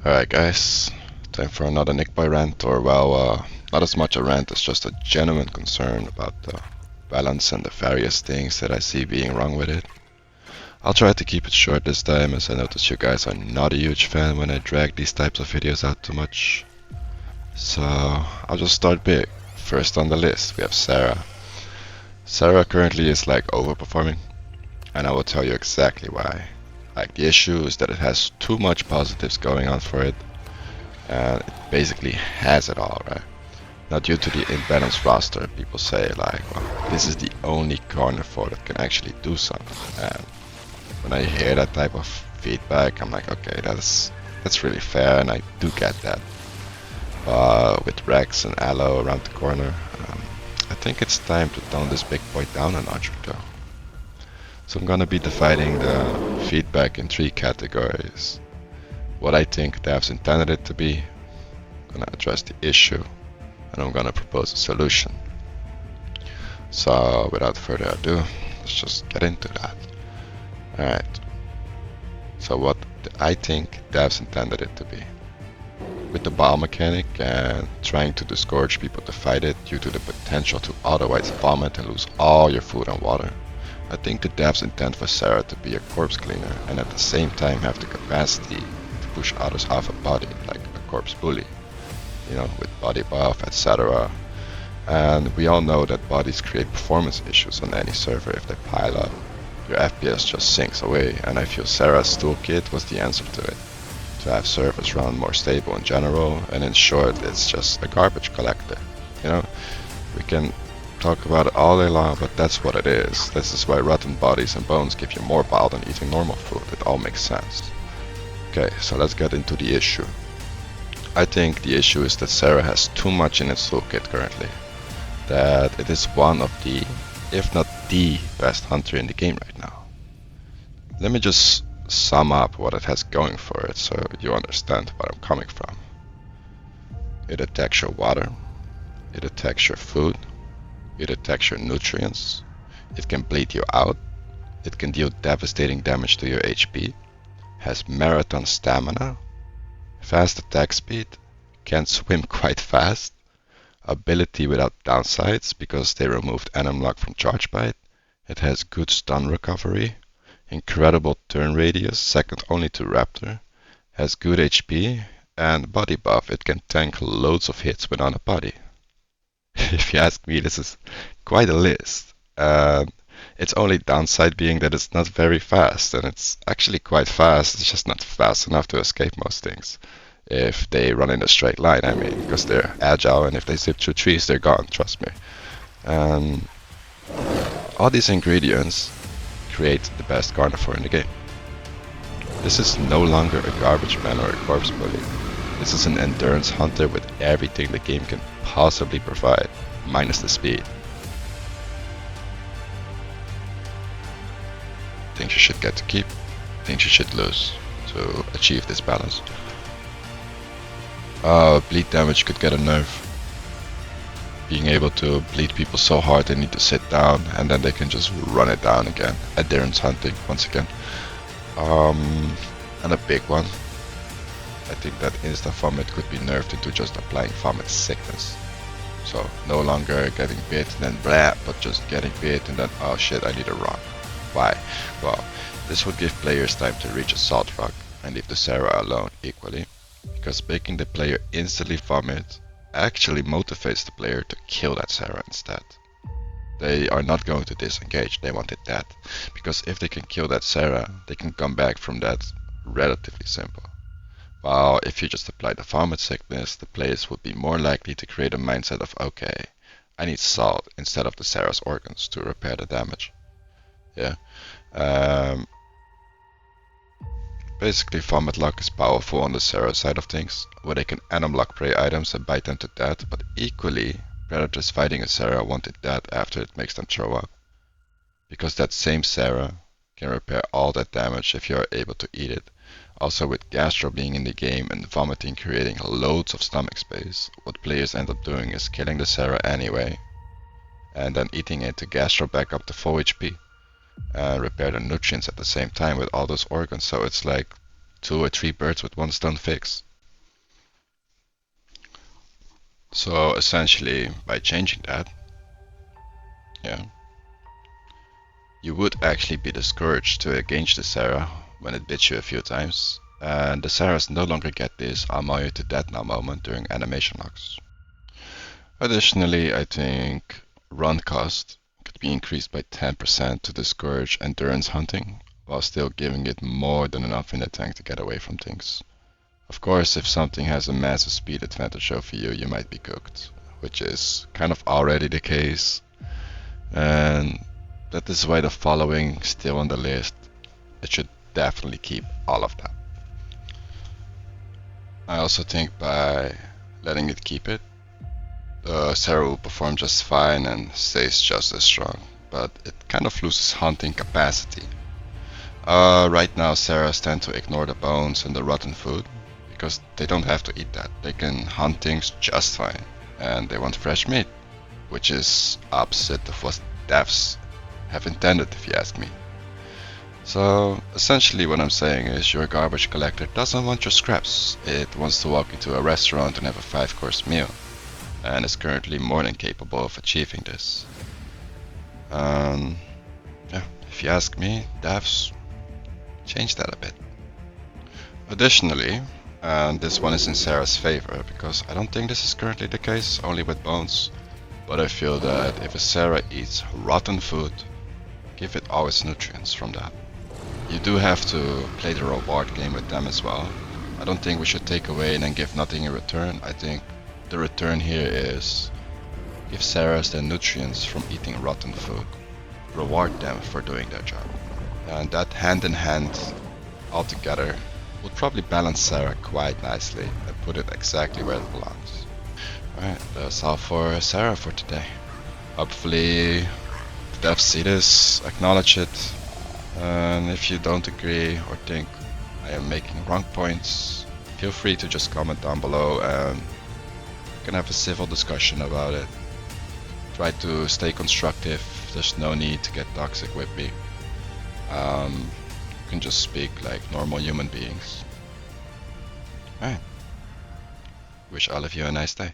Alright guys, time for another Nickboy rant, or well, not as much a rant as just a genuine concern about the balance and the various things that I see being wrong with it. I'll try to keep it short this time, as I notice you guys are not a huge fan when I drag these types of videos out too much. So, I'll just start big. First on the list, we have Sarah. Sarah currently is like overperforming, and I will tell you exactly why. Like, the issue is that it has too much positives going on for it, and it basically has it all, right? Now, due to the imbalanced roster, people say like, well, this is the only carnivore that can actually do something. And when I hear that type of feedback, I'm like, okay, that's really fair, and I do get that. But with Rex and Aloe around the corner, I think it's time to tone this big boy down a notch or two. So I'm gonna be dividing the feedback in three categories. What I think devs intended it to be, I'm gonna address the issue, and I'm gonna propose a solution. So without further ado, let's just get into that. Alright, so what I think devs intended it to be. With the ball mechanic and trying to discourage people to fight it due to the potential to otherwise vomit and lose all your food and water, I think the devs intend for Sarah to be a corpse cleaner and at the same time have the capacity to push others off a body, like a corpse bully, you know, with body buff, etc. And we all know that bodies create performance issues on any server if they pile up. Your FPS just sinks away, and I feel Sarah's toolkit was the answer to it. To have servers run more stable in general, and in short, it's just a garbage collector. You know, we can talk about it all day long, but that's what it is. This is why rotten bodies and bones give you more bile than eating normal food. It all makes sense. Okay, so let's get into the issue. I think the issue is that Sarah has too much in its toolkit currently. That it is one of the, if not the best hunter in the game right now. Let me just sum up what it has going for it so you understand where I'm coming from. It attacks your water, it attacks your food, it attacks your nutrients, it can bleed you out, it can deal devastating damage to your HP, has marathon stamina, fast attack speed, can swim quite fast, ability without downsides because they removed Anim Lock from Charge Bite, it has good stun recovery, incredible turn radius, second only to Raptor, has good HP, and body buff, it can tank loads of hits without a body. If you ask me, this is quite a list. Its only downside being that it's not very fast, and it's actually quite fast, it's just not fast enough to escape most things. If they run in a straight line, I mean, because they're agile, and if they zip through trees, they're gone, trust me. All these ingredients create the best carnivore in the game. This is no longer a garbage man or a corpse bully. This is an endurance hunter with everything the game can possibly provide, minus the speed. Things you should get to keep, things you should lose to achieve this balance. Bleed damage could get a nerf. Being able to bleed people so hard they need to sit down and then they can just run it down again. Endurance hunting, once again. And a big one. I think that insta vomit could be nerfed into just applying vomit sickness. So no longer getting bit and then blah, but just getting bit and then oh shit, I need a run. Why? Well, this would give players time to reach a salt rock and leave the Sarah alone equally, because making the player instantly vomit actually motivates the player to kill that Sarah instead. They are not going to disengage, they want it dead, because if they can kill that Sarah, they can come back from that relatively simple. While if you just apply the vomit sickness, the players would be more likely to create a mindset of okay, I need salt instead of the Sarah's organs to repair the damage. Yeah. Basically, Vomit Lock is powerful on the Sarah side of things, where they can Anim Lock prey items and bite them to death, but equally, predators fighting a Sarah want it dead after it makes them throw up. Because that same Sarah can repair all that damage if you are able to eat it. Also, with Gastro being in the game and vomiting creating loads of stomach space, what players end up doing is killing the Sarah anyway, and then eating it to Gastro back up to full HP. Repair the nutrients at the same time with all those organs, so it's like 2 or 3 birds with one stone fix. So essentially, by changing that, yeah, you would actually be discouraged to engage the Sarah when it bits you a few times, and the Sarahs no longer get this I'll maul you to death now moment during animation locks. Additionally, I think run cost could be increased by 10% to discourage endurance hunting, while still giving it more than enough in the tank to get away from things. Of course, if something has a massive speed advantage over you, you might be cooked, which is kind of already the case, and that is why the following is still on the list. It should definitely keep all of that. I also think by letting it keep it, the Sarah will perform just fine and stays just as strong, but it kind of loses hunting capacity. Right now, Sarahs tend to ignore the bones and the rotten food because they don't have to eat that. They can hunt things just fine, and they want fresh meat, which is opposite of what devs have intended, if you ask me. So essentially what I'm saying is your garbage collector doesn't want your scraps. It wants to walk into a restaurant and have a 5-course meal, and is currently more than capable of achieving this. Yeah, if you ask me, devs change that a bit. Additionally, and this one is in Sarah's favor because I don't think this is currently the case, only with bones, but I feel that if a Sarah eats rotten food, give it all its nutrients from that. You do have to play the reward game with them as well. I don't think we should take away and then give nothing in return. I think the return here is give Sarahs their nutrients from eating rotten food. Reward them for doing their job. And that hand in hand, all together, would probably balance Sarah quite nicely and put it exactly where it belongs. Alright, that's all for Sarah for today. Hopefully the devs see this, acknowledge it, and if you don't agree or think I am making wrong points, feel free to just comment down below and we can have a civil discussion about it. Try to stay constructive, there's no need to get toxic with me. You can just speak like normal human beings. Alright. Wish all of you a nice day.